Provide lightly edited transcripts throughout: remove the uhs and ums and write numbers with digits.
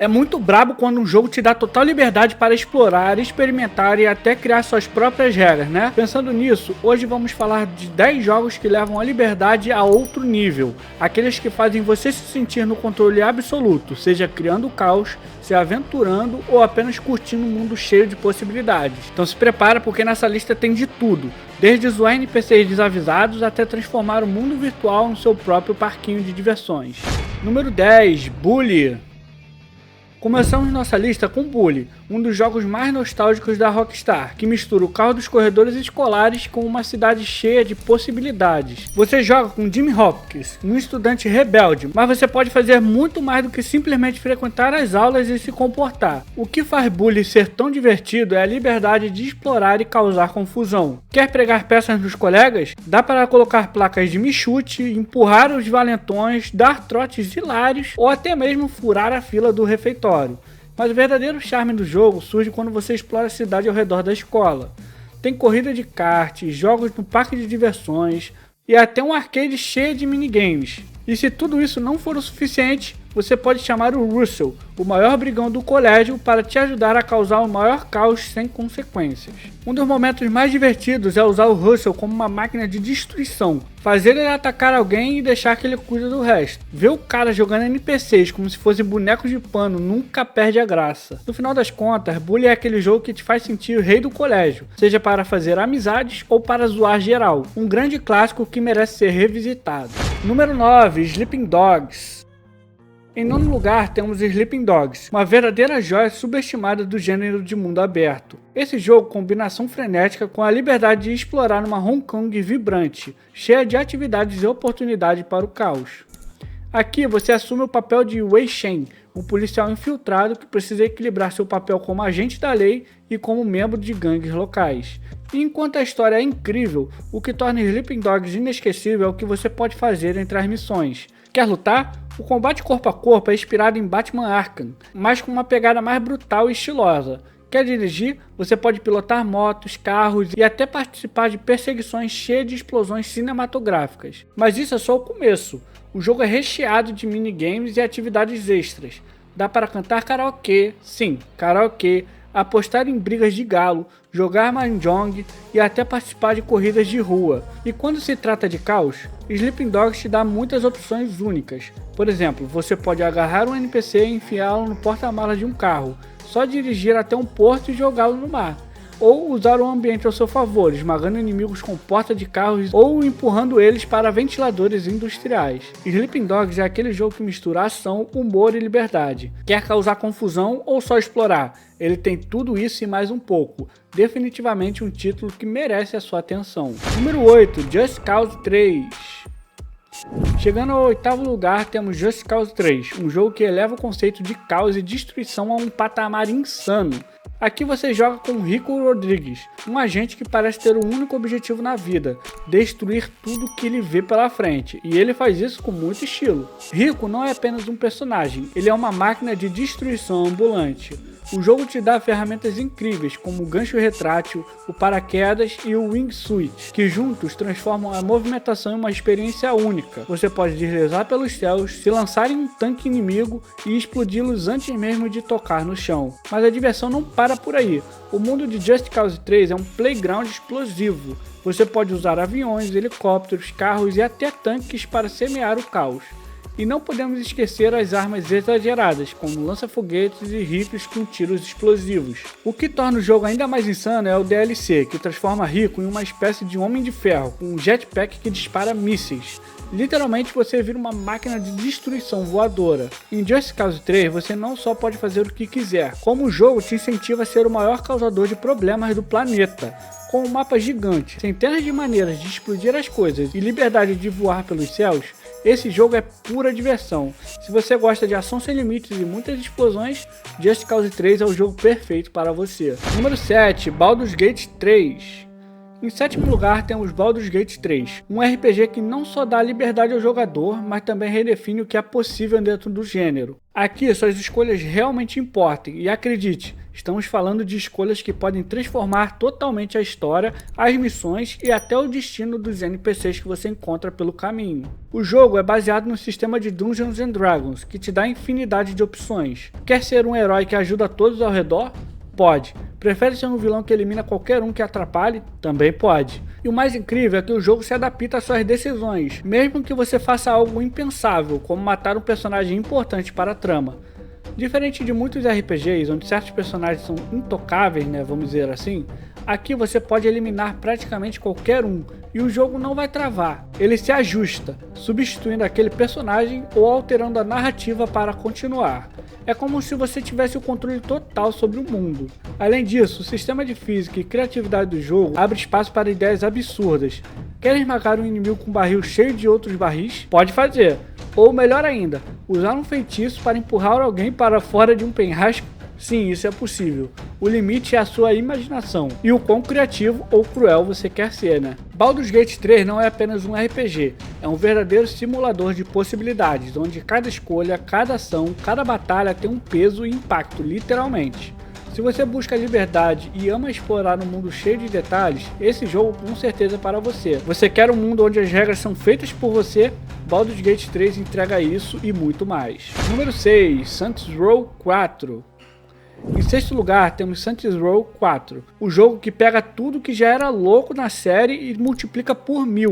É muito brabo quando um jogo te dá total liberdade para explorar, experimentar e até criar suas próprias regras, né? Pensando nisso, hoje vamos falar de 10 jogos que levam a liberdade a outro nível. Aqueles que fazem você se sentir no controle absoluto, seja criando caos, se aventurando ou apenas curtindo um mundo cheio de possibilidades. Então se prepara porque nessa lista tem de tudo, desde zoar NPCs desavisados até transformar o mundo virtual no seu próprio parquinho de diversões. Número 10, Bully. Começamos nossa lista com Bully, um dos jogos mais nostálgicos da Rockstar, que mistura o caos dos corredores escolares com uma cidade cheia de possibilidades. Você joga com Jimmy Hopkins, um estudante rebelde, mas você pode fazer muito mais do que simplesmente frequentar as aulas e se comportar. O que faz Bully ser tão divertido é a liberdade de explorar e causar confusão. Quer pregar peças nos colegas? Dá para colocar placas de me chute, empurrar os valentões, dar trotes hilários ou até mesmo furar a fila do refeitório. Mas o verdadeiro charme do jogo surge quando você explora a cidade ao redor da escola. Tem corrida de kart, jogos no parque de diversões e até um arcade cheio de minigames. E se tudo isso não for o suficiente, você pode chamar o Russell, o maior brigão do colégio, para te ajudar a causar o maior caos sem consequências. Um dos momentos mais divertidos é usar o Russell como uma máquina de destruição, fazer ele atacar alguém e deixar que ele cuide do resto. Ver o cara jogando NPCs como se fossem bonecos de pano nunca perde a graça. No final das contas, Bully é aquele jogo que te faz sentir o rei do colégio, seja para fazer amizades ou para zoar geral. Um grande clássico que merece ser revisitado. Número 9, Sleeping Dogs. Em nono lugar temos Sleeping Dogs, uma verdadeira joia subestimada do gênero de mundo aberto. Esse jogo combina ação frenética com a liberdade de explorar uma Hong Kong vibrante, cheia de atividades e oportunidades para o caos. Aqui você assume o papel de Wei Shen, um policial infiltrado que precisa equilibrar seu papel como agente da lei e como membro de gangues locais. E enquanto a história é incrível, o que torna Sleeping Dogs inesquecível é o que você pode fazer entre as missões. Quer lutar? O combate corpo a corpo é inspirado em Batman Arkham, mas com uma pegada mais brutal e estilosa. Quer dirigir? Você pode pilotar motos, carros e até participar de perseguições cheias de explosões cinematográficas. Mas isso é só o começo. O jogo é recheado de minigames e atividades extras. Dá para cantar karaokê, sim, karaokê, apostar em brigas de galo, jogar mahjong e até participar de corridas de rua. E quando se trata de caos, Sleeping Dogs te dá muitas opções únicas. Por exemplo, você pode agarrar um NPC e enfiá-lo no porta-malas de um carro, só dirigir até um porto e jogá-lo no mar. Ou usar o ambiente ao seu favor, esmagando inimigos com porta de carros ou empurrando eles para ventiladores industriais. Sleeping Dogs é aquele jogo que mistura ação, humor e liberdade. Quer causar confusão ou só explorar? Ele tem tudo isso e mais um pouco. Definitivamente um título que merece a sua atenção. Número 8, Just Cause 3. Chegando ao oitavo lugar temos Just Cause 3, um jogo que eleva o conceito de caos e destruição a um patamar insano. Aqui você joga com Rico Rodrigues, um agente que parece ter um único objetivo na vida, destruir tudo que ele vê pela frente, e ele faz isso com muito estilo. Rico não é apenas um personagem, ele é uma máquina de destruição ambulante. O jogo te dá ferramentas incríveis como o gancho retrátil, o paraquedas e o wingsuit, que juntos transformam a movimentação em uma experiência única. Você pode deslizar pelos céus, se lançar em um tanque inimigo e explodi-los antes mesmo de tocar no chão. Mas a diversão não para por aí. O mundo de Just Cause 3 é um playground explosivo. Você pode usar aviões, helicópteros, carros e até tanques para semear o caos. E não podemos esquecer as armas exageradas, como lança-foguetes e rifles com tiros explosivos. O que torna o jogo ainda mais insano é o DLC, que transforma Rico em uma espécie de Homem de Ferro, com um jetpack que dispara mísseis. Literalmente você vira uma máquina de destruição voadora. Em Just Cause 3 você não só pode fazer o que quiser, como o jogo te incentiva a ser o maior causador de problemas do planeta. Com um mapa gigante, centenas de maneiras de explodir as coisas e liberdade de voar pelos céus, esse jogo é pura diversão. Se você gosta de ação sem limites e muitas explosões, Just Cause 3 é o jogo perfeito para você. Número 7, Baldur's Gate 3. Em sétimo lugar temos Baldur's Gate 3, um RPG que não só dá liberdade ao jogador, mas também redefine o que é possível dentro do gênero. Aqui suas escolhas realmente importam e acredite, Estamos falando de escolhas que podem transformar totalmente a história, as missões e até o destino dos NPCs que você encontra pelo caminho. O jogo é baseado no sistema de Dungeons and Dragons, que te dá infinidade de opções. Quer ser um herói que ajuda todos ao redor? Pode. Prefere ser um vilão que elimina qualquer um que atrapalhe? Também pode. E o mais incrível é que o jogo se adapta às suas decisões, mesmo que você faça algo impensável, como matar um personagem importante para a trama. Diferente de muitos RPGs, onde certos personagens são intocáveis, vamos dizer assim, aqui você pode eliminar praticamente qualquer um, e o jogo não vai travar. Ele se ajusta, substituindo aquele personagem ou alterando a narrativa para continuar. É como se você tivesse o controle total sobre o mundo. Além disso, o sistema de física e criatividade do jogo abre espaço para ideias absurdas. Quer esmagar um inimigo com um barril cheio de outros barris? Pode fazer. Ou melhor ainda, usar um feitiço para empurrar alguém para fora de um penhasco? Sim, isso é possível. O limite é a sua imaginação e o quão criativo ou cruel você quer ser, Baldur's Gate 3 não é apenas um RPG, é um verdadeiro simulador de possibilidades, onde cada escolha, cada ação, cada batalha tem um peso e impacto, literalmente. Se você busca liberdade e ama explorar um mundo cheio de detalhes, esse jogo com certeza é para você. Você quer um mundo onde as regras são feitas por você? Baldur's Gate 3 entrega isso e muito mais. Número 6, Saints Row 4. Em sexto lugar temos Saints Row 4, o jogo que pega tudo que já era louco na série e multiplica por 1000.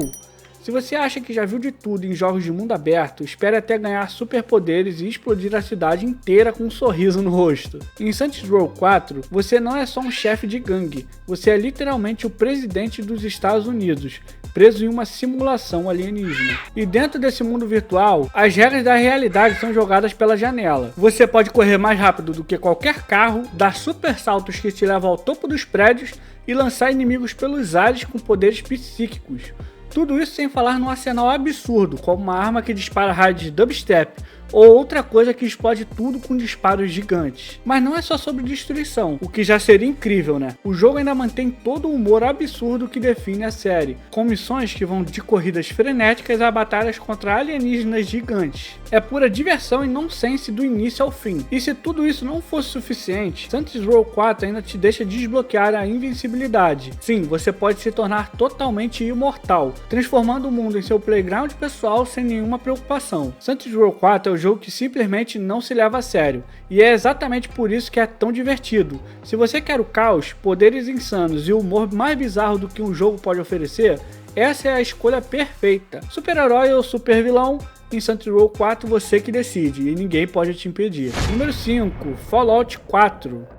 Se você acha que já viu de tudo em jogos de mundo aberto, espere até ganhar superpoderes e explodir a cidade inteira com um sorriso no rosto. Em Saints Row 4, você não é só um chefe de gangue, você é literalmente o presidente dos Estados Unidos, preso em uma simulação alienígena. E dentro desse mundo virtual, as regras da realidade são jogadas pela janela. Você pode correr mais rápido do que qualquer carro, dar super saltos que te levam ao topo dos prédios e lançar inimigos pelos ares com poderes psíquicos. Tudo isso sem falar num arsenal absurdo, como uma arma que dispara raios de dubstep, ou outra coisa que explode tudo com disparos gigantes. Mas não é só sobre destruição, o que já seria incrível, O jogo ainda mantém todo o humor absurdo que define a série, com missões que vão de corridas frenéticas a batalhas contra alienígenas gigantes. É pura diversão e nonsense do início ao fim. E se tudo isso não fosse suficiente, Saints Row 4 ainda te deixa desbloquear a invencibilidade. Sim, você pode se tornar totalmente imortal, transformando o mundo em seu playground pessoal sem nenhuma preocupação. Saints Row 4 é o jogo que simplesmente não se leva a sério, e é exatamente por isso que é tão divertido. Se você quer o caos, poderes insanos e o humor mais bizarro do que um jogo pode oferecer, essa é a escolha perfeita. Super-herói ou super-vilão? Em Saints Row 4 você que decide, e ninguém pode te impedir. Número 5, Fallout 4.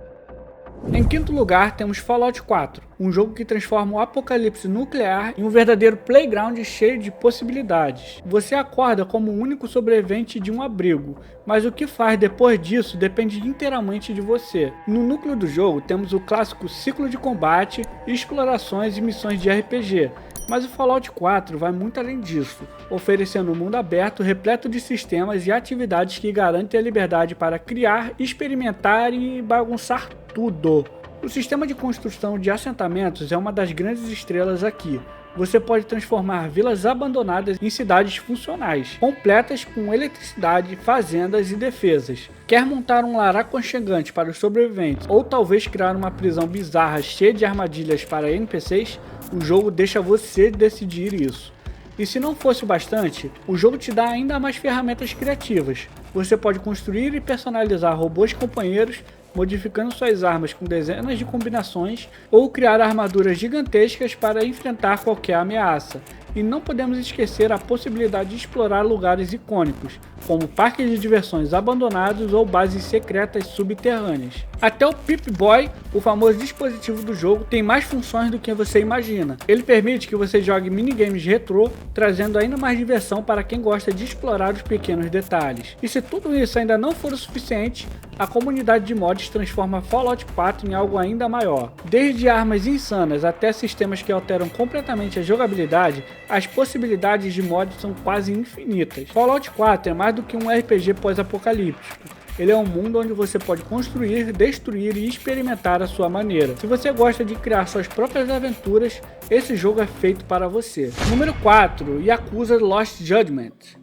Em quinto lugar temos Fallout 4, um jogo que transforma o apocalipse nuclear em um verdadeiro playground cheio de possibilidades. Você acorda como o único sobrevivente de um abrigo, mas o que faz depois disso depende inteiramente de você. No núcleo do jogo temos o clássico ciclo de combate, explorações e missões de RPG, mas o Fallout 4 vai muito além disso, oferecendo um mundo aberto repleto de sistemas e atividades que garantem a liberdade para criar, experimentar e bagunçar tudo. O sistema de construção de assentamentos é uma das grandes estrelas aqui. Você pode transformar vilas abandonadas em cidades funcionais, completas com eletricidade, fazendas e defesas. Quer montar um lar aconchegante para os sobreviventes ou talvez criar uma prisão bizarra cheia de armadilhas para NPCs? O jogo deixa você decidir isso. E se não fosse o bastante, o jogo te dá ainda mais ferramentas criativas. Você pode construir e personalizar robôs companheiros, modificando suas armas com dezenas de combinações, ou criar armaduras gigantescas para enfrentar qualquer ameaça. E não podemos esquecer a possibilidade de explorar lugares icônicos, como parques de diversões abandonados ou bases secretas subterrâneas. Até o Pip-Boy, o famoso dispositivo do jogo, tem mais funções do que você imagina. Ele permite que você jogue minigames retrô, trazendo ainda mais diversão para quem gosta de explorar os pequenos detalhes. E se tudo isso ainda não for o suficiente, a comunidade de mods transforma Fallout 4 em algo ainda maior. Desde armas insanas até sistemas que alteram completamente a jogabilidade, as possibilidades de mods são quase infinitas. Fallout 4 é mais do que um RPG pós-apocalíptico. Ele é um mundo onde você pode construir, destruir e experimentar a sua maneira. Se você gosta de criar suas próprias aventuras, esse jogo é feito para você. Número 4, Yakuza Lost Judgment.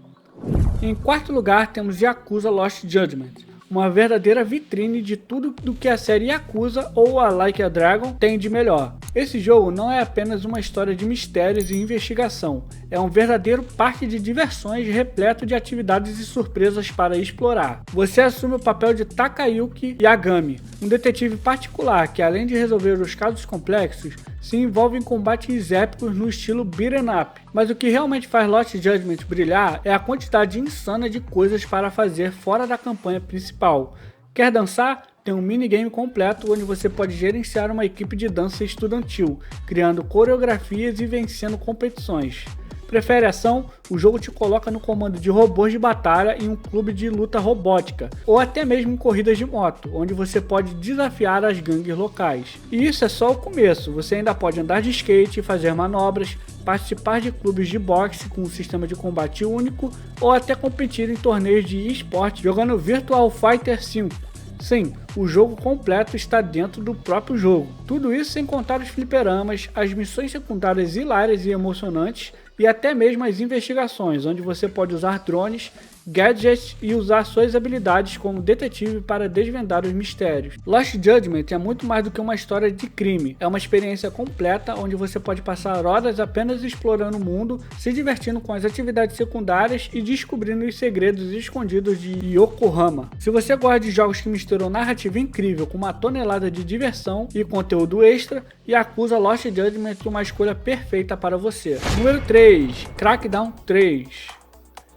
Em quarto lugar temos Yakuza Lost Judgment, uma verdadeira vitrine de tudo do que a série Yakuza ou a Like a Dragon tem de melhor. Esse jogo não é apenas uma história de mistérios e investigação, é um verdadeiro parque de diversões repleto de atividades e surpresas para explorar. Você assume o papel de Takayuki Yagami, um detetive particular que, além de resolver os casos complexos, se envolve em combates épicos no estilo beat'em up. Mas o que realmente faz Lost Judgment brilhar é a quantidade insana de coisas para fazer fora da campanha principal. Quer dançar? Tem um minigame completo onde você pode gerenciar uma equipe de dança estudantil, criando coreografias e vencendo competições. Prefere ação? O jogo te coloca no comando de robôs de batalha em um clube de luta robótica, ou até mesmo em corridas de moto, onde você pode desafiar as gangues locais. E isso é só o começo, você ainda pode andar de skate, fazer manobras, participar de clubes de boxe com um sistema de combate único, ou até competir em torneios de esporte jogando Virtual Fighter 5. Sim, o jogo completo está dentro do próprio jogo. Tudo isso sem contar os fliperamas, as missões secundárias hilárias e emocionantes e até mesmo as investigações, onde você pode usar drones, gadgets e usar suas habilidades como detetive para desvendar os mistérios. Lost Judgment é muito mais do que uma história de crime, é uma experiência completa onde você pode passar horas apenas explorando o mundo, se divertindo com as atividades secundárias e descobrindo os segredos escondidos de Yokohama. Se você gosta de jogos que misturam narrativa incrível com uma tonelada de diversão e conteúdo extra, Yakuza Lost Judgment é uma escolha perfeita para você. Número 3, Crackdown 3.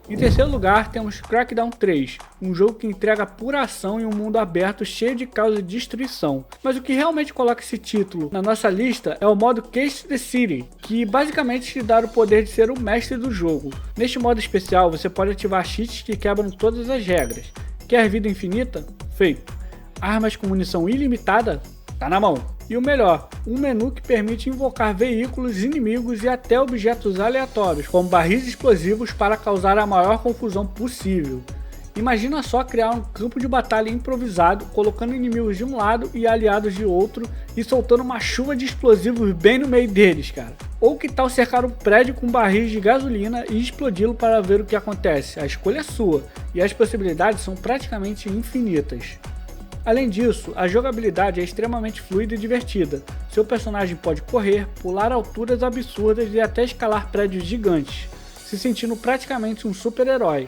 Em terceiro lugar, temos Crackdown 3, um jogo que entrega pura ação em um mundo aberto cheio de caos e destruição. Mas o que realmente coloca esse título na nossa lista é o modo Case the City, que basicamente te dá o poder de ser o mestre do jogo. Neste modo especial, você pode ativar cheats que quebram todas as regras. Quer vida infinita? Feito. Armas com munição ilimitada? Tá na mão. E o melhor, um menu que permite invocar veículos inimigos e até objetos aleatórios, como barris explosivos para causar a maior confusão possível. Imagina só criar um campo de batalha improvisado, colocando inimigos de um lado e aliados de outro e soltando uma chuva de explosivos bem no meio deles, cara. Ou que tal cercar um prédio com barris de gasolina e explodi-lo para ver o que acontece? A escolha é sua, e as possibilidades são praticamente infinitas. Além disso, a jogabilidade é extremamente fluida e divertida. Seu personagem pode correr, pular alturas absurdas e até escalar prédios gigantes, se sentindo praticamente um super-herói.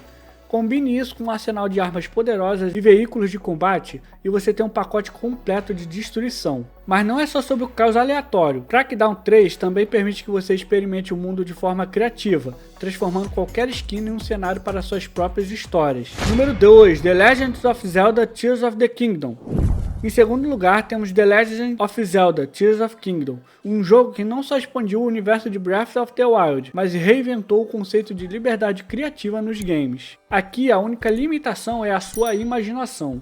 Combine isso com um arsenal de armas poderosas e veículos de combate e você tem um pacote completo de destruição. Mas não é só sobre o caos aleatório. Crackdown 3 também permite que você experimente o mundo de forma criativa, transformando qualquer esquina em um cenário para suas próprias histórias. Número 2, The Legend of Zelda Tears of the Kingdom. Em segundo lugar, temos The Legend of Zelda Tears of Kingdom, um jogo que não só expandiu o universo de Breath of the Wild, mas reinventou o conceito de liberdade criativa nos games. Aqui, a única limitação é a sua imaginação.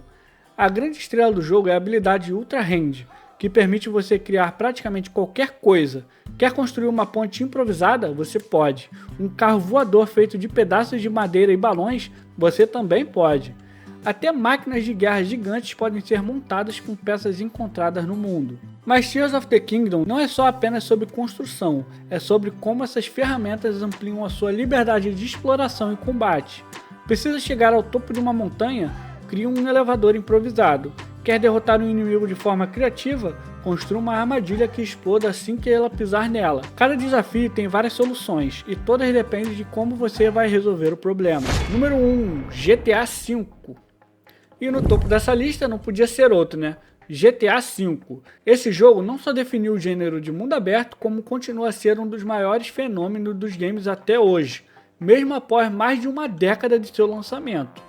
A grande estrela do jogo é a habilidade Ultra Hand, que permite você criar praticamente qualquer coisa. Quer construir uma ponte improvisada? Você pode. Um carro voador feito de pedaços de madeira e balões? Você também pode. Até máquinas de guerra gigantes podem ser montadas com peças encontradas no mundo. Mas Tears of the Kingdom não é só apenas sobre construção, é sobre como essas ferramentas ampliam a sua liberdade de exploração e combate. Precisa chegar ao topo de uma montanha? Crie um elevador improvisado. Quer derrotar um inimigo de forma criativa? Construa uma armadilha que exploda assim que ela pisar nela. Cada desafio tem várias soluções e todas dependem de como você vai resolver o problema. Número 1, GTA V. E no topo dessa lista não podia ser outro, né? GTA V. Esse jogo não só definiu o gênero de mundo aberto, como continua a ser um dos maiores fenômenos dos games até hoje, mesmo após mais de uma década de seu lançamento.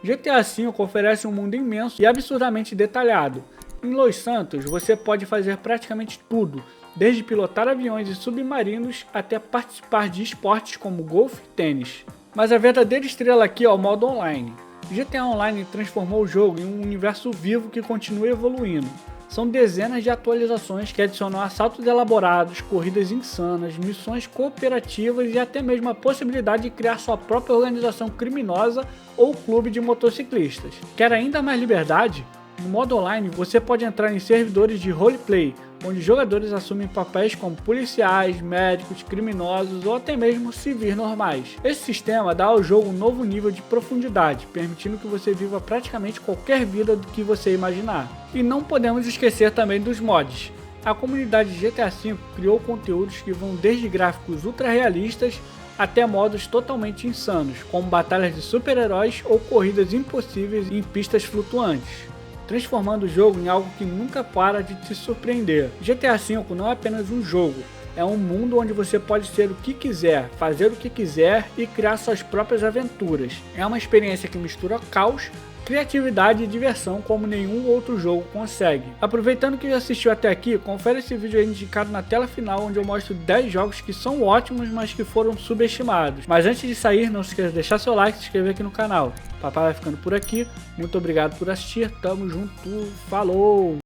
GTA V oferece um mundo imenso e absurdamente detalhado. Em Los Santos você pode fazer praticamente tudo, desde pilotar aviões e submarinos até participar de esportes como golfe e tênis. Mas a verdadeira estrela aqui é o modo online. GTA Online transformou o jogo em um universo vivo que continua evoluindo. São dezenas de atualizações que adicionam assaltos elaborados, corridas insanas, missões cooperativas e até mesmo a possibilidade de criar sua própria organização criminosa ou clube de motociclistas. Quer ainda mais liberdade? No modo online você pode entrar em servidores de roleplay, onde jogadores assumem papéis como policiais, médicos, criminosos ou até mesmo civis normais. Esse sistema dá ao jogo um novo nível de profundidade, permitindo que você viva praticamente qualquer vida do que você imaginar. E não podemos esquecer também dos mods. A comunidade de GTA V criou conteúdos que vão desde gráficos ultra realistas até modos totalmente insanos, como batalhas de super-heróis ou corridas impossíveis em pistas flutuantes, transformando o jogo em algo que nunca para de te surpreender. GTA V não é apenas um jogo, é um mundo onde você pode ser o que quiser, fazer o que quiser e criar suas próprias aventuras. É uma experiência que mistura caos, criatividade e diversão como nenhum outro jogo consegue. Aproveitando que já assistiu até aqui, confere esse vídeo aí indicado na tela final, onde eu mostro 10 jogos que são ótimos, mas que foram subestimados. Mas antes de sair, não se esqueça de deixar seu like e se inscrever aqui no canal. Papai vai ficando por aqui, muito obrigado por assistir, tamo junto, falou!